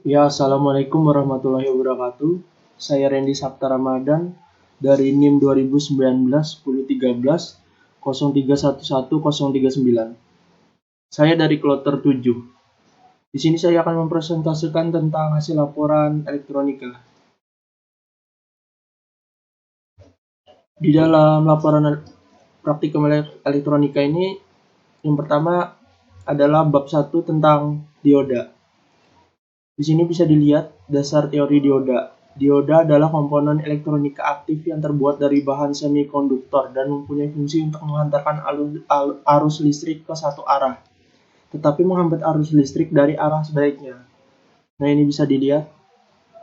Ya, Assalamualaikum warahmatullahi wabarakatuh. Saya Randy Sabta Ramadan dari NIM 2019 1013 0311 039. Saya dari kloter 7. Di sini saya akan mempresentasikan tentang hasil laporan elektronika. Di dalam laporan praktikum elektronika ini, yang pertama adalah bab 1 tentang dioda. Di sini bisa dilihat dasar teori dioda. Dioda adalah komponen elektronika aktif yang terbuat dari bahan semikonduktor dan mempunyai fungsi untuk menghantarkan arus listrik ke satu arah, tetapi menghambat arus listrik dari arah sebaliknya. Nah, ini bisa dilihat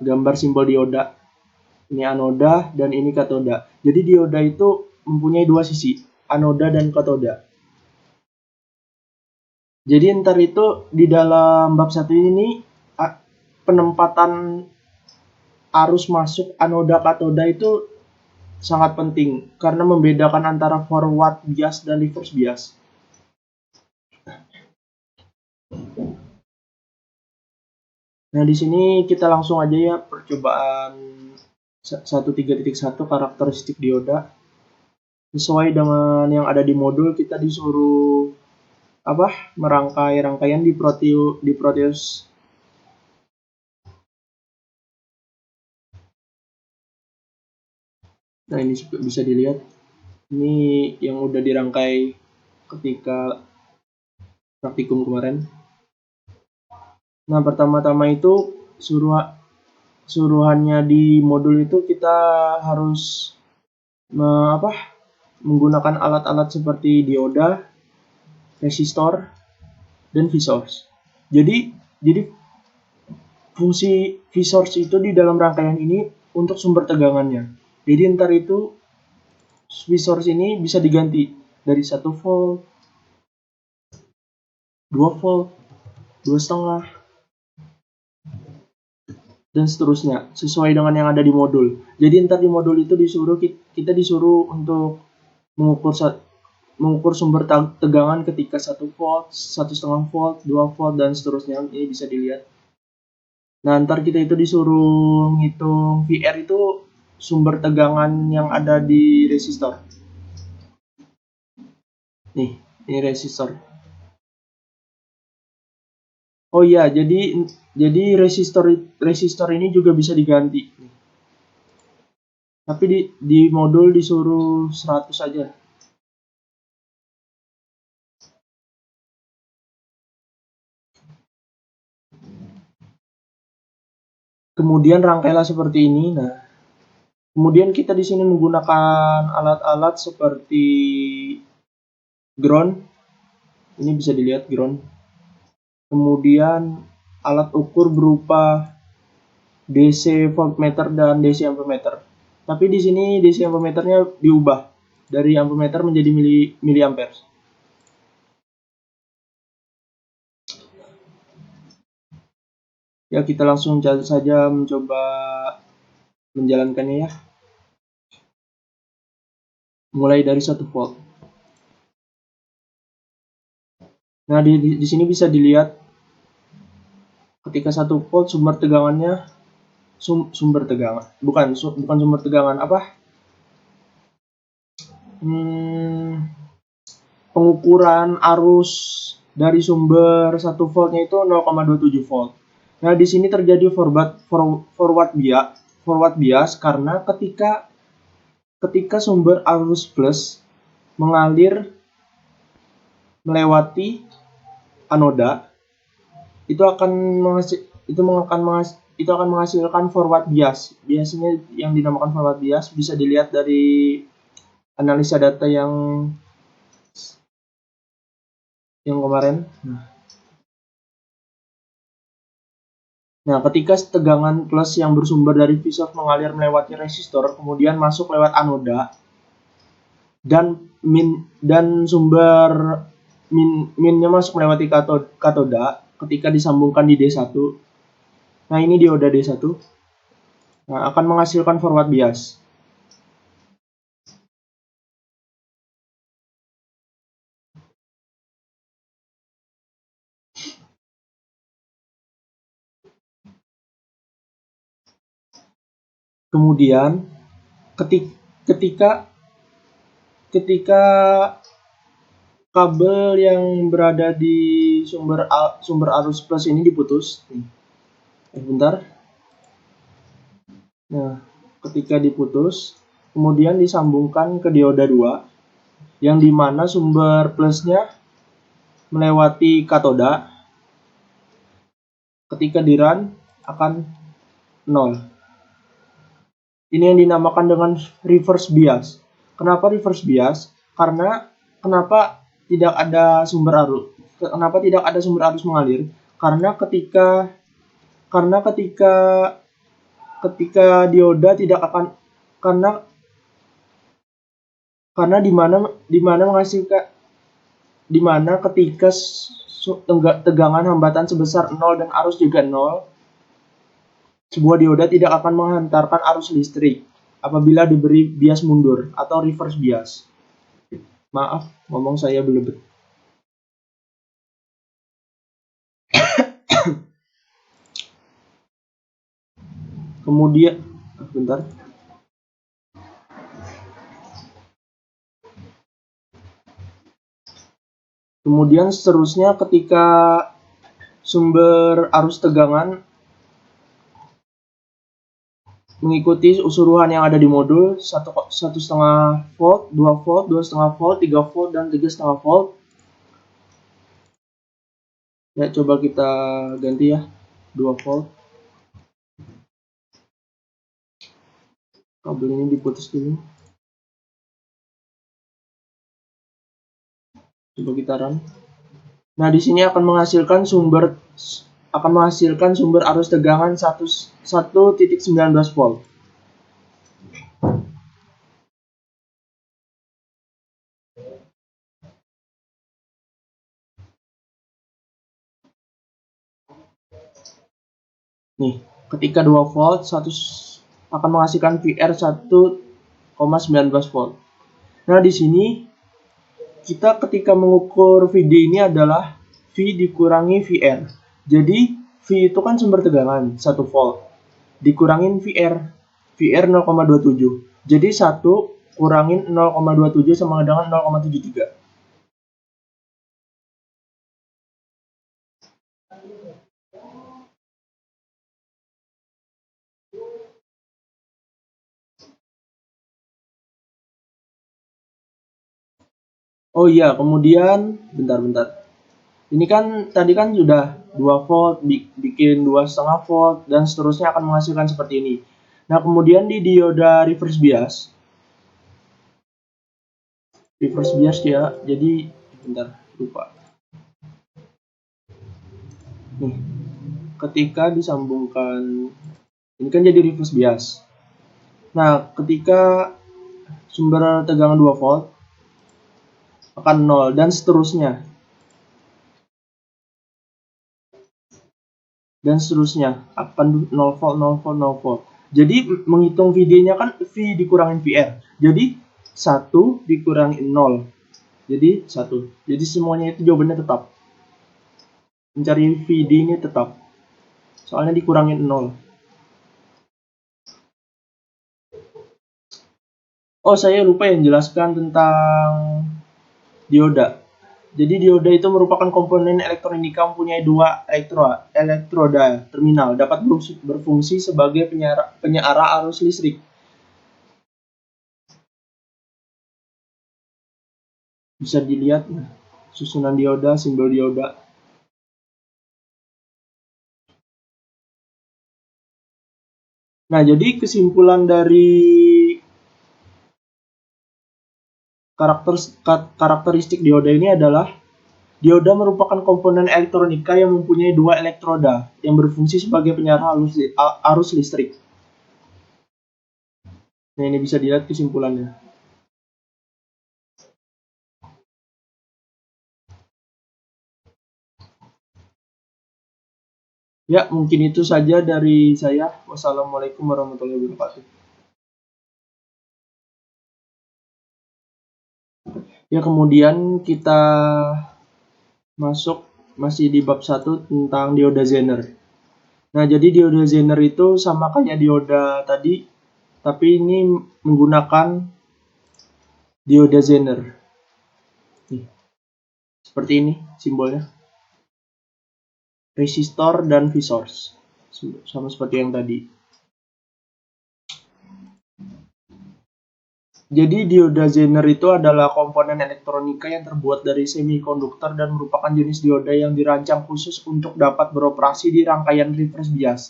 gambar simbol dioda. Ini anoda dan ini katoda. Jadi dioda itu mempunyai dua sisi, anoda dan katoda. Jadi ntar itu di dalam bab 1 ini penempatan arus masuk anoda katoda itu sangat penting karena membedakan antara forward bias dan reverse bias. Nah, di sini kita langsung aja ya percobaan 13.1 karakteristik dioda. Sesuai dengan yang ada di modul, kita disuruh merangkai rangkaian di Proteus. Nah, ini bisa dilihat. Ini yang udah dirangkai ketika praktikum kemarin. Nah, pertama-tama itu suruhannya di modul itu kita harus menggunakan alat-alat seperti dioda, resistor, dan V-source. Jadi fungsi V-source itu di dalam rangkaian ini untuk sumber tegangannya. Jadi ntar itu V-source ini bisa diganti dari 1 volt, 2 volt, 2,5, dan seterusnya sesuai dengan yang ada di modul. Jadi ntar di modul itu kita disuruh untuk mengukur sumber tegangan ketika 1 volt, 1,5 volt, 2 volt, dan seterusnya. Ini bisa dilihat. Nah, ntar kita itu disuruh ngitung VR itu sumber tegangan yang ada di resistor. Nih, ini resistor. Oh iya, jadi resistor ini juga bisa diganti. Tapi di modul disuruh 100 aja. Kemudian rangkailah seperti ini. Nah, kemudian kita di sini menggunakan alat-alat seperti ground. Ini bisa dilihat ground. Kemudian alat ukur berupa DC voltmeter dan DC ampermeter. Tapi di sini DC ampermeternya diubah dari ampermeter menjadi miliampere. Ya, kita langsung saja mencoba menjalankannya ya. Mulai dari 1 volt. Nah, di sini bisa dilihat ketika 1 volt sumber tegangannya sumber tegangan. Bukan sumber tegangan pengukuran arus dari sumber 1 voltnya itu 0,27 volt. Nah, di sini terjadi forward bias karena ketika sumber arus plus mengalir melewati anoda, itu akan menghasilkan forward bias. Biasanya yang dinamakan forward bias bisa dilihat dari analisa data yang kemarin. Nah, ketika tegangan plus yang bersumber dari V-source mengalir melewati resistor, kemudian masuk lewat anoda, dan sumber minnya masuk melewati katoda ketika disambungkan di D1. Nah, ini dioda D1. Nah, akan menghasilkan forward bias. Kemudian ketika kabel yang berada di sumber arus plus ini diputus. Bentar. Nah, ketika diputus, kemudian disambungkan ke dioda 2, yang dimana sumber plusnya melewati katoda. Ketika di run akan 0. Ini yang dinamakan dengan reverse bias. Kenapa reverse bias? Karena kenapa tidak ada sumber arus? Kenapa tidak ada sumber arus mengalir? Karena ketika dioda tidak akan karena di mana ketika tegangan hambatan sebesar 0 dan arus juga 0, sebuah dioda tidak akan menghantarkan arus listrik apabila diberi bias mundur atau reverse bias. Maaf, ngomong saya belebet. Kemudian, bentar. Kemudian seterusnya ketika sumber arus tegangan mengikuti suruhan yang ada di modul 1,5 volt, 2 volt, 2,5 volt, 3 volt, dan 3,5 volt. Ya, coba kita ganti ya, 2 volt. Kabel ini diputus dulu. Coba kita run. Nah, di sini akan menghasilkan sumber arus tegangan 1,19 volt. Nih, ketika 2 volt akan menghasilkan VR 1,19 volt. Nah, di sini kita ketika mengukur VD ini adalah V dikurangi VR. Jadi V itu kan sumber tegangan 1 volt dikurangin VR 0,27. Jadi 1 kurangin 0,27 sama dengan 0,73. Oh iya, kemudian bentar. Ini kan tadi kan sudah 2 volt bikin 2,5 volt dan seterusnya akan menghasilkan seperti ini. Nah, kemudian di dioda reverse bias ya. Jadi bentar, lupa. Nih, ketika disambungkan ini kan jadi reverse bias. Nah, ketika sumber tegangan 2 volt akan 0 dan seterusnya. Akan 0 volt. Jadi menghitung VD-nya kan V dikurangin VR. Jadi 1 dikurangin 0. Jadi 1. Jadi semuanya itu jawabannya tetap. Mencari VD ini tetap. Soalnya dikurangin 0. Oh, saya lupa yang jelaskan tentang dioda. Jadi dioda itu merupakan komponen elektronika mempunyai 2 elektroda terminal, dapat berfungsi sebagai penyara arus listrik. Bisa dilihat susunan dioda, simbol dioda. Nah, jadi kesimpulan dari karakteristik dioda ini adalah dioda merupakan komponen elektronika yang mempunyai 2 elektroda yang berfungsi sebagai penyara arus listrik. Nah, ini bisa dilihat kesimpulannya. Ya, mungkin itu saja dari saya. Wassalamualaikum warahmatullahi wabarakatuh. Ya, kemudian kita masih di bab 1 tentang dioda Zener. Nah, jadi dioda Zener itu sama kayak dioda tadi, tapi ini menggunakan dioda Zener. Nih, seperti ini simbolnya. Resistor dan V source. Sama seperti yang tadi. Jadi dioda Zener itu adalah komponen elektronika yang terbuat dari semikonduktor dan merupakan jenis dioda yang dirancang khusus untuk dapat beroperasi di rangkaian reverse bias.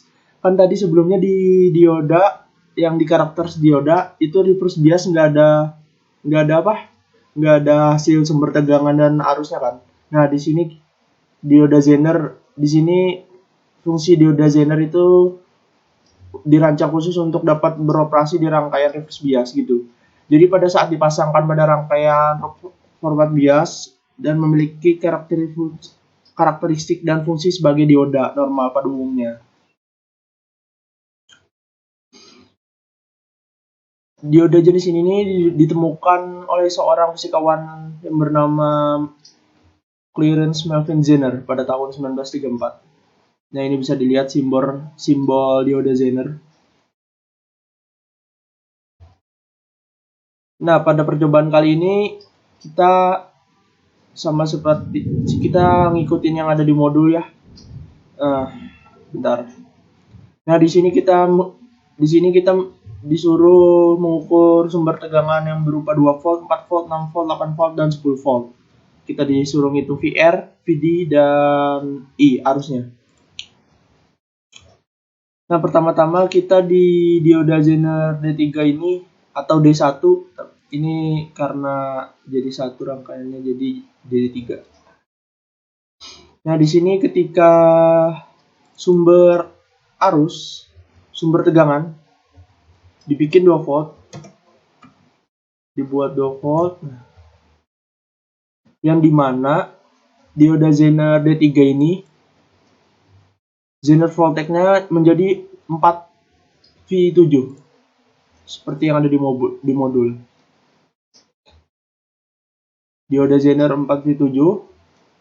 Kan tadi sebelumnya di dioda yang di karakter dioda itu reverse bias nggak ada hasil sumber tegangan dan arusnya kan. Nah di sini dioda Zener, di sini fungsi dioda Zener itu dirancang khusus untuk dapat beroperasi di rangkaian reverse bias gitu. Jadi pada saat dipasangkan pada rangkaian forward bias dan memiliki karakteristik dan fungsi sebagai dioda normal pada umumnya. Dioda jenis ini ditemukan oleh seorang fisikawan yang bernama Clarence Melvin Zener pada tahun 1934. Nah, ini bisa dilihat simbol dioda Zener. Nah, pada percobaan kali ini kita sama seperti kita ngikutin yang ada di modul ya. Bentar. Nah, di sini kita disuruh mengukur sumber tegangan yang berupa 2 volt, 4 volt, 6 volt, 8 volt dan 10 volt. Kita disuruh ngitung VR, VD dan I arusnya. Nah, pertama-tama kita di dioda Zener D3 ini atau D1 ini karena jadi satu rangkaiannya jadi D3. Nah, di sini ketika sumber tegangan dibikin 2 volt, dibuat 2 volt, yang dimana dioda Zener D3 ini Zener voltage-nya menjadi 4V7 seperti yang ada di modul. Dioda Zener 4V7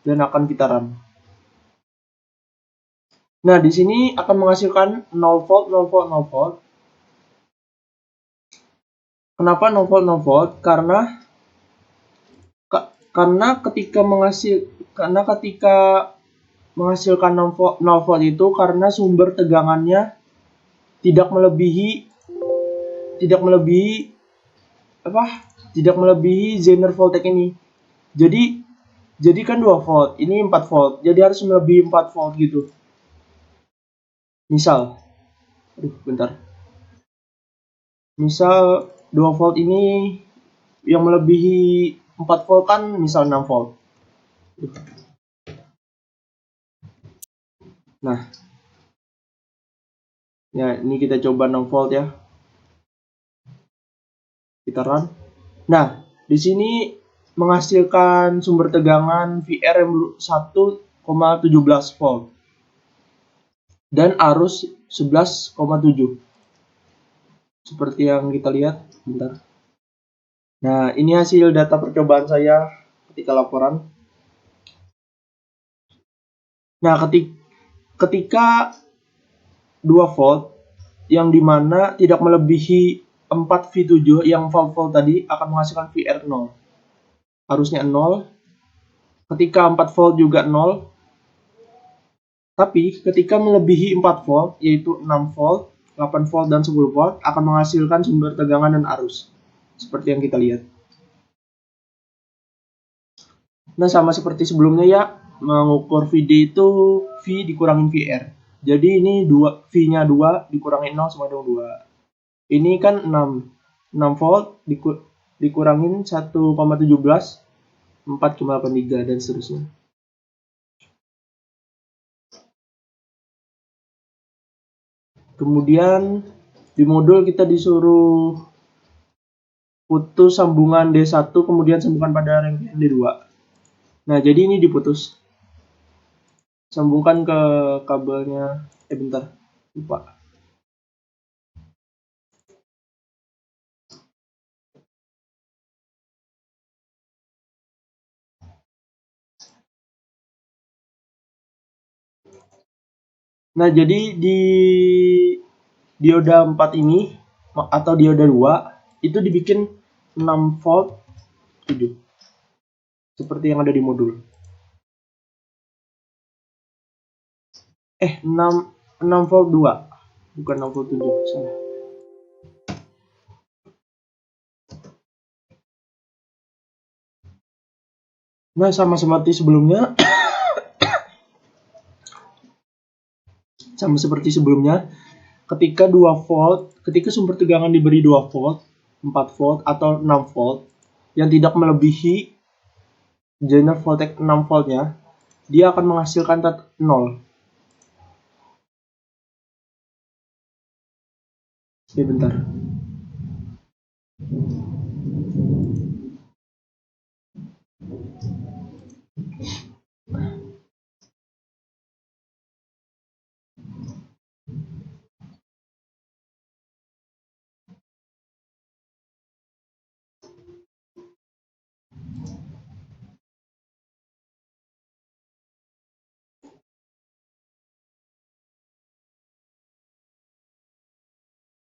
dan akan kita run. Nah, di sini akan menghasilkan 0 volt, 0 volt, 0 volt. Kenapa 0 volt, 0 volt? Karena ketika menghasilkan 0 volt itu karena sumber tegangannya tidak melebihi Zener voltage ini. Jadi kan 2 volt, ini 4 volt. Jadi harus melebihi 4 volt gitu. Misal 2 volt ini yang melebihi 4 volt kan misal 6 volt. Nah, ya ini kita coba 6 volt ya. Kita run. Nah, di sini menghasilkan sumber tegangan VR yang 1,17 volt dan arus 11,7 seperti yang kita lihat. Bentar. Nah, ini hasil data percobaan saya ketika laporan. Nah, ketika 2 volt yang dimana tidak melebihi 4V7 yang volt tadi akan menghasilkan VR 0. Harusnya 0. Ketika 4 volt juga 0. Tapi ketika melebihi 4 volt yaitu 6 volt, 8 volt dan 10 volt akan menghasilkan sumber tegangan dan arus. Seperti yang kita lihat. Nah, sama seperti sebelumnya ya, mengukur VD itu V dikurangin VR. Jadi ini V-nya 2 dikurangin 0 sama dengan 2. Ini kan 6 volt dikurangin 1,17 4,83 dan seterusnya. Kemudian di modul kita disuruh putus sambungan D1 kemudian sambungkan pada rangkaian D2. Nah, jadi ini diputus. Sambungkan ke kabelnya. Bentar. Lupa. Nah, jadi di dioda 4 ini atau dioda 2 itu dibikin 6 volt 7 seperti yang ada di modul. 6 volt 2 bukan 6 volt 7, salah. Nah, sama seperti sebelumnya ketika sumber tegangan diberi 2 volt, 4 volt atau 6 volt yang tidak melebihi Zener voltage 6 voltnya, dia akan menghasilkan 0. Bentar.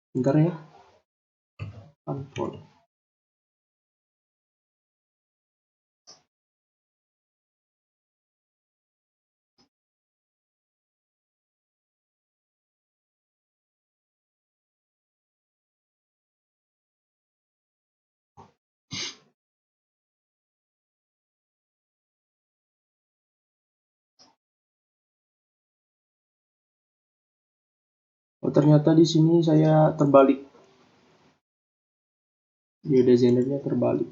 Bentar ya. 4 volt. Oh, ternyata di sini saya terbalik. Dioda Zenernya terbalik.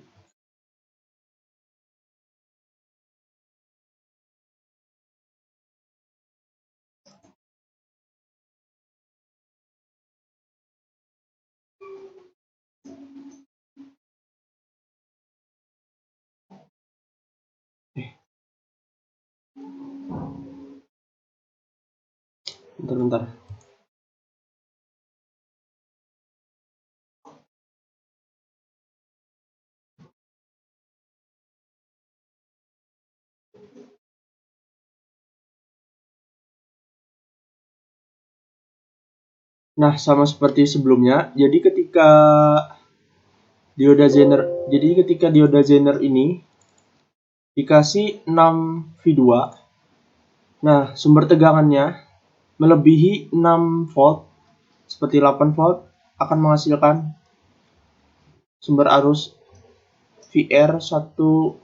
Bentar. Nah, sama seperti sebelumnya, jadi ketika dioda Zener ini dikasih 6 V2, nah sumber tegangannya melebihi 6 volt seperti 8 volt akan menghasilkan sumber arus VR 1,66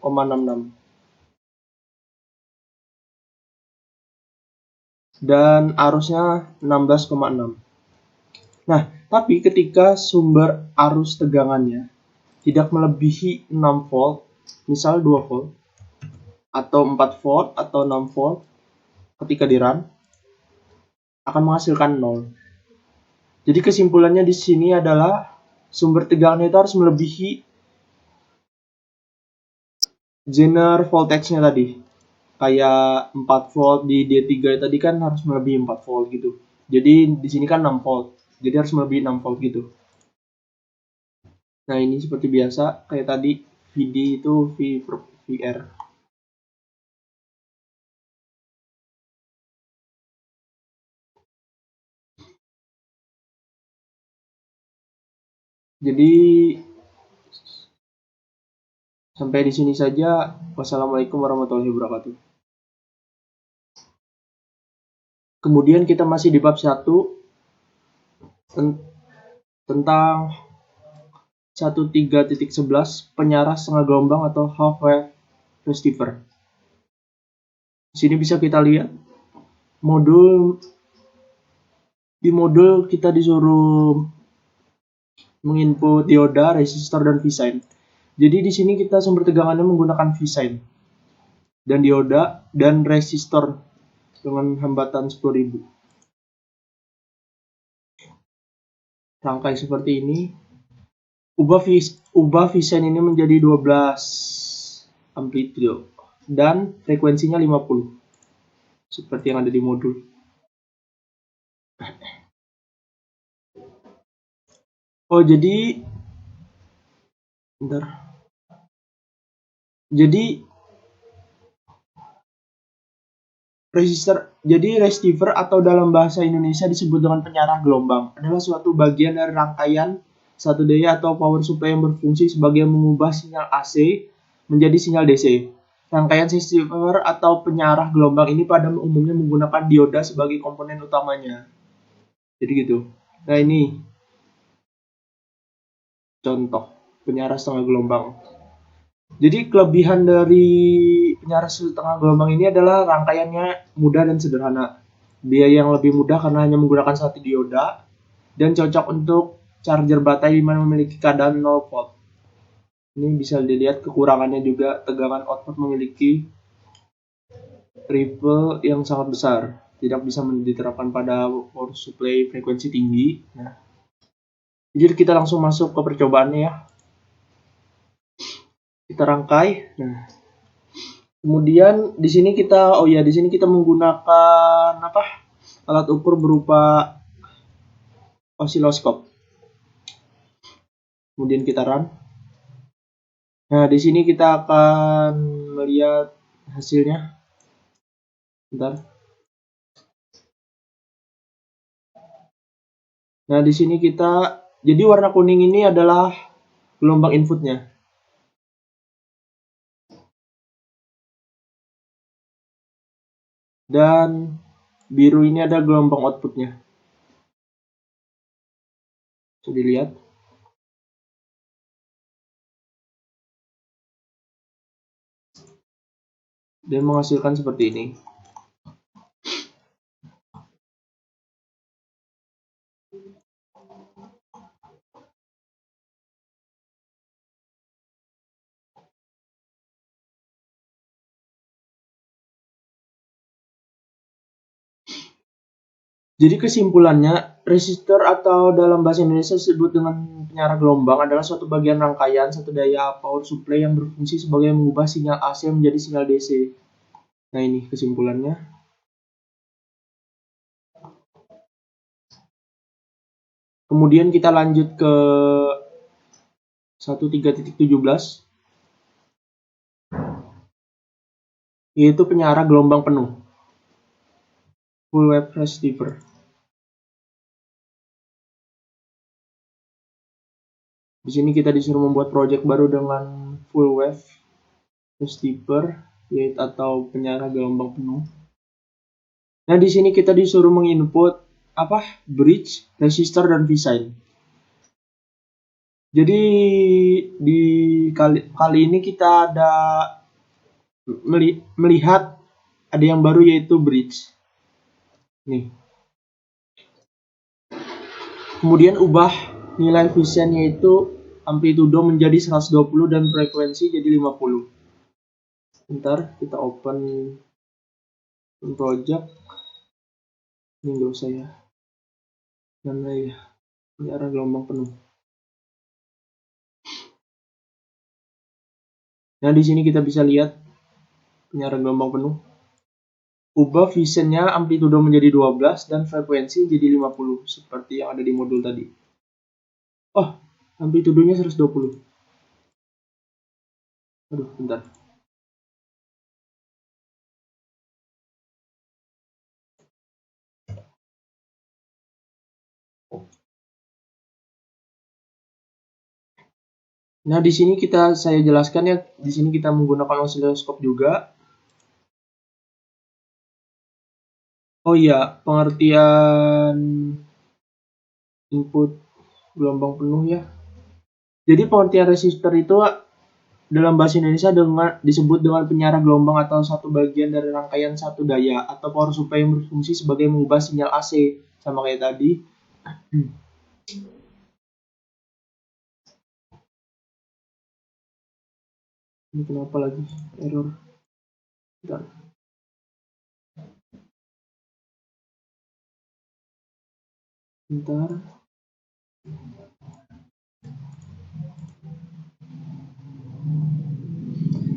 dan arusnya 16,6. Nah, tapi ketika sumber arus tegangannya tidak melebihi 6 volt, misal 2 volt, atau 4 volt, atau 6 volt, ketika di run, akan menghasilkan 0. Jadi kesimpulannya di sini adalah sumber tegangan itu harus melebihi Zener voltage-nya tadi. Kayak 4 volt di D3 tadi kan harus melebihi 4 volt gitu. Jadi di sini kan 6 volt. Jadi harus melebihi 6 volt gitu. Nah, ini seperti biasa kayak tadi VD itu V per VR. Jadi sampai di sini saja. Wassalamualaikum warahmatullahi wabarakatuh. Kemudian kita masih di bab 1 tentang 13.11 penyaras setengah gelombang atau half wave receiver. Di sini bisa kita lihat di modul kita disuruh menginput dioda, resistor, dan V-sign. Jadi di sini kita sumber tegangannya menggunakan V-sign dan dioda dan resistor dengan hambatan 10.000. Rangkai seperti ini. Ubah V-sign ini menjadi 12 amplitude dan frekuensinya 50 seperti yang ada di modul. Oh, jadi Jadi receiver atau dalam bahasa Indonesia disebut dengan penyarah gelombang adalah suatu bagian dari rangkaian satu daya atau power supply yang berfungsi sebagai mengubah sinyal AC menjadi sinyal DC. Rangkaian receiver atau penyarah gelombang ini pada umumnya menggunakan dioda sebagai komponen utamanya. Jadi gitu. Nah, ini contoh penyarah setengah gelombang. Jadi kelebihan dari penyarah setengah gelombang ini adalah rangkaiannya mudah dan sederhana. Biaya yang lebih mudah karena hanya menggunakan satu dioda dan cocok untuk charger baterai yang memiliki keadaan 0 volt. Ini bisa dilihat kekurangannya juga, tegangan output memiliki ripple yang sangat besar. Tidak bisa diterapkan pada power supply frekuensi tinggi. Nah, jadi kita langsung masuk ke percobaannya ya. Kita rangkai. Nah, kemudian di sini kita menggunakan alat ukur berupa osiloskop. Kemudian kita run. Nah, di sini kita akan melihat hasilnya. Bentar. Nah, di sini jadi warna kuning ini adalah gelombang inputnya. Dan biru ini ada gelombang outputnya. Bisa dilihat. Dan menghasilkan seperti ini. Jadi kesimpulannya, resistor atau dalam bahasa Indonesia disebut dengan penyarah gelombang adalah suatu bagian rangkaian satu daya power supply yang berfungsi sebagai mengubah sinyal AC menjadi sinyal DC. Nah, ini kesimpulannya. Kemudian kita lanjut ke 13.17, yaitu penyarah gelombang penuh, full wave receiver. Di sini kita disuruh membuat project baru dengan full wave receiver, yaitu atau penyarah gelombang penuh. Nah, di sini kita disuruh menginput bridge, resistor, dan V-sign. Jadi di kali ini kita ada melihat ada yang baru, yaitu bridge. Nih. Kemudian ubah nilai V-sign yaitu amplitudo menjadi 120 dan frekuensi jadi 50. Bentar, kita open project. Ini enggak usah ya. Mana ya? Penyarah gelombang penuh. Nah, di sini kita bisa lihat penyarah gelombang penuh. Ubah V-sign-nya amplitudo menjadi 12 dan frekuensi jadi 50 seperti yang ada di modul tadi. Oh, amplitudonya 120. Aduh, bentar. Nah, di sini saya jelaskan ya, di sini kita menggunakan osiloskop juga. Oh iya, pengertian input gelombang penuh ya. Jadi pengertian resistor itu dalam bahasa Indonesia disebut dengan penyarah gelombang atau satu bagian dari rangkaian satu daya atau power supply yang berfungsi sebagai mengubah sinyal AC, sama kayak tadi. Ini kenapa lagi error? Bentar.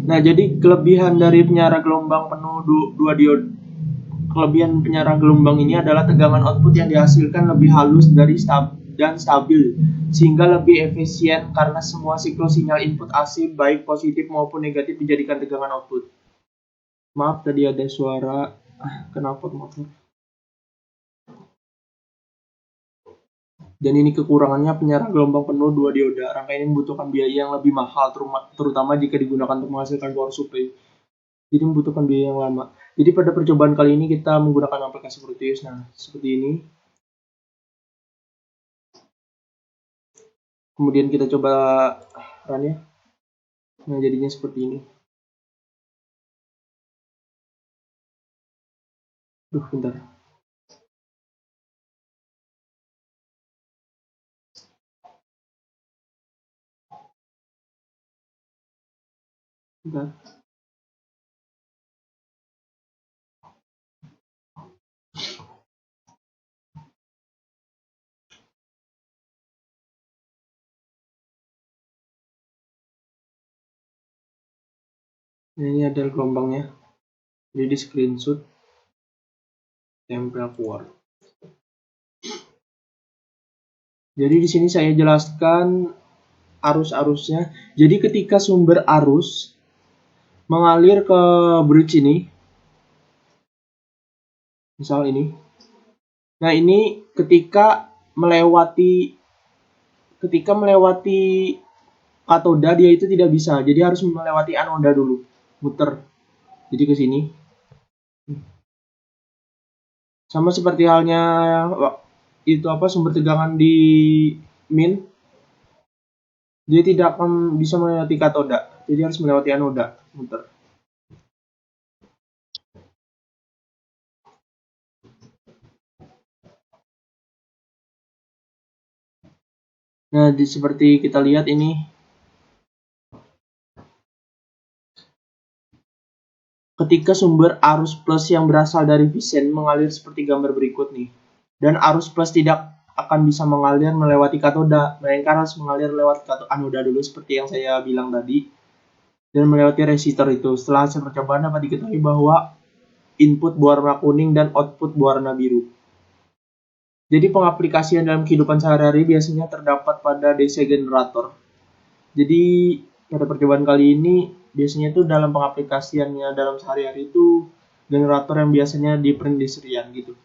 Nah, jadi kelebihan dari penyarah gelombang penuh kelebihan penyarah gelombang ini adalah tegangan output yang dihasilkan lebih halus dan stabil, sehingga lebih efisien karena semua siklus sinyal input AC baik positif maupun negatif dijadikan tegangan output. Maaf, tadi ada suara Kenapa motor? Dan ini kekurangannya penyerang gelombang penuh 2 dioda. Rangkaian ini membutuhkan biaya yang lebih mahal, terutama jika digunakan untuk menghasilkan power supply. Jadi membutuhkan biaya yang lama. Jadi pada percobaan kali ini kita menggunakan aplikasi Proteus. Nah, seperti ini. Kemudian kita coba run ya. Nah, jadinya seperti ini. Bentar. Bentar. Nah, ini adalah gelombangnya. Jadi di screenshot, tempel keluar. Jadi di sini saya jelaskan arus-arusnya. Jadi ketika sumber arus mengalir ke bridge ini, misal ini. Nah, ini ketika melewati katoda dia itu tidak bisa. Jadi harus melewati anoda dulu. Muter. Jadi ke sini. Sama seperti halnya itu sumber tegangan di min. Dia tidak akan bisa melewati katoda. Jadi harus melewati anoda. Muter. Nah, seperti kita lihat ini. Ketika sumber arus plus yang berasal dari Visen mengalir seperti gambar berikut nih. Dan arus plus tidak akan bisa mengalir melewati katoda, melainkan harus mengalir lewat anoda dulu seperti yang saya bilang tadi. Dan melewati resistor itu. Setelah hasil percobaan dapat diketahui bahwa input berwarna kuning dan output berwarna biru. Jadi pengaplikasian dalam kehidupan sehari-hari biasanya terdapat pada DC generator. Jadi pada percobaan kali ini biasanya itu dalam pengaplikasiannya dalam sehari-hari itu generator yang biasanya di perindustrian gitu.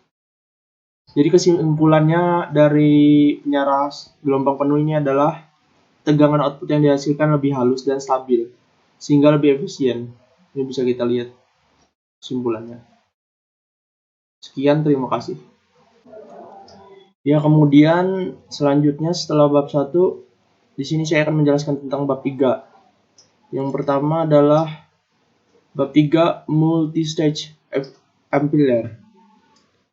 Jadi kesimpulannya dari penyaras gelombang penuh ini adalah tegangan output yang dihasilkan lebih halus dan stabil sehingga lebih efisien. Ini bisa kita lihat kesimpulannya. Sekian, terima kasih. Ya, kemudian selanjutnya setelah bab 1 di sini saya akan menjelaskan tentang bab 3. Yang pertama adalah bab 3 multi-stage amplifier.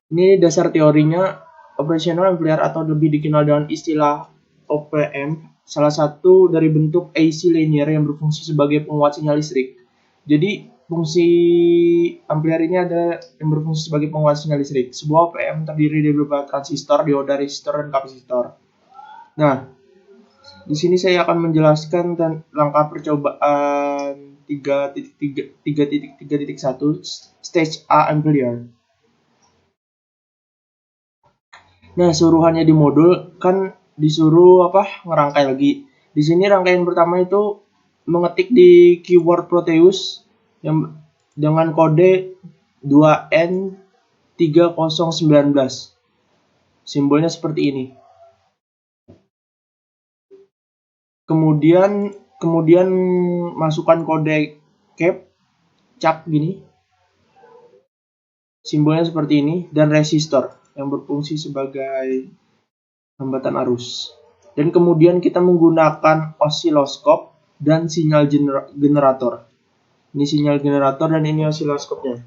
Ini dasar teorinya. Operational amplifier atau lebih dikenal dengan istilah OPM, salah satu dari bentuk AC linear yang berfungsi sebagai penguat sinyal listrik. Jadi fungsi amplifier ini ada yang berfungsi sebagai penguat sinyal listrik. Sebuah OPM terdiri dari beberapa transistor, dioda, resistor, dan kapasitor. Nah, di sini saya akan menjelaskan langkah percobaan 3.1 stage A amplifier. Nah, suruhannya di modul kan disuruh ngerangkai lagi. Di sini rangkaian pertama itu mengetik di keyword Proteus yang dengan kode 2N3019. Simbolnya seperti ini. Kemudian masukkan kode cap gini. Simbolnya seperti ini dan resistor yang berfungsi sebagai hambatan arus. Dan kemudian kita menggunakan osiloskop dan sinyal generator. Ini sinyal generator dan ini osiloskopnya.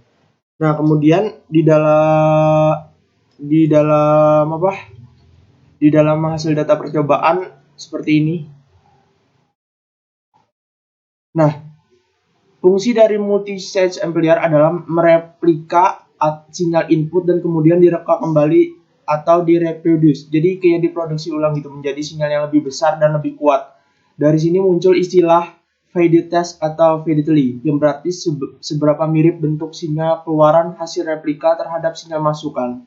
Nah, kemudian di dalam hasil data percobaan seperti ini. Nah, fungsi dari multi-stage amplifier adalah mereplika sinyal input dan kemudian direka kembali atau direproduce. Jadi kayak diproduksi ulang gitu menjadi sinyal yang lebih besar dan lebih kuat. Dari sini muncul istilah faded test atau fadedly yang berarti seberapa mirip bentuk sinyal keluaran hasil replika terhadap sinyal masukan.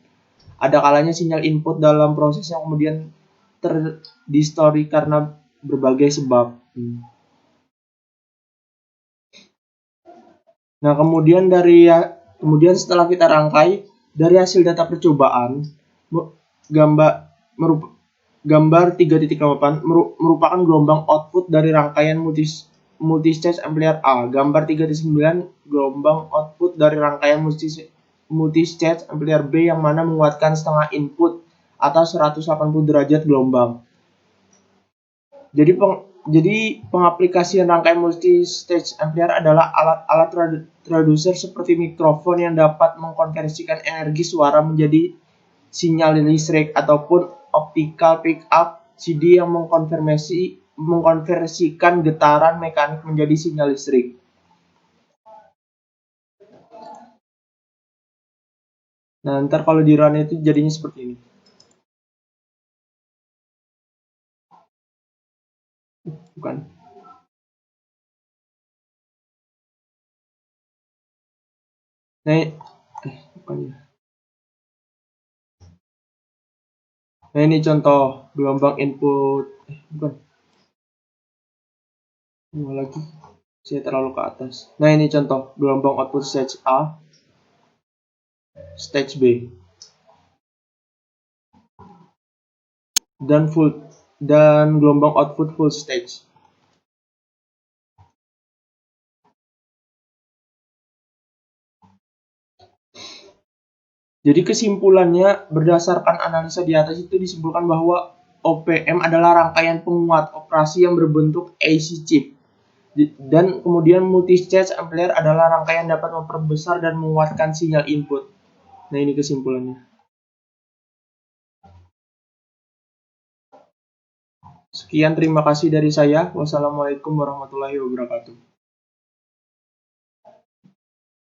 Ada kalanya sinyal input dalam proses yang kemudian terdistorsi karena berbagai sebab. Nah, kemudian dari Kemudian setelah kita rangkai, dari hasil data percobaan, gambar 3.8 merupakan gelombang output dari rangkaian multistage amplifier A. Gambar 3.9 gelombang output dari rangkaian multistage amplifier B yang mana menguatkan setengah input atau 180 derajat gelombang. Jadi pengaplikasian rangkaian multistage amplifier adalah alat-alat traducer seperti mikrofon yang dapat mengkonversikan energi suara menjadi sinyal listrik ataupun optical pickup CD yang mengkonversikan getaran mekanik menjadi sinyal listrik. Nah, ntar kalau di run itu jadinya seperti ini. Bukan. Bukan ya. Nah, ini contoh gelombang input. Bukan. Lagi. Saya terlalu ke atas. Nah, ini contoh gelombang output stage A, stage B, dan gelombang output full stage. Jadi kesimpulannya, berdasarkan analisa di atas itu disimpulkan bahwa OPM adalah rangkaian penguat operasi yang berbentuk AC chip. Dan kemudian multistage amplifier adalah rangkaian dapat memperbesar dan menguatkan sinyal input. Nah, ini kesimpulannya. Sekian, terima kasih dari saya. Wassalamualaikum warahmatullahi wabarakatuh.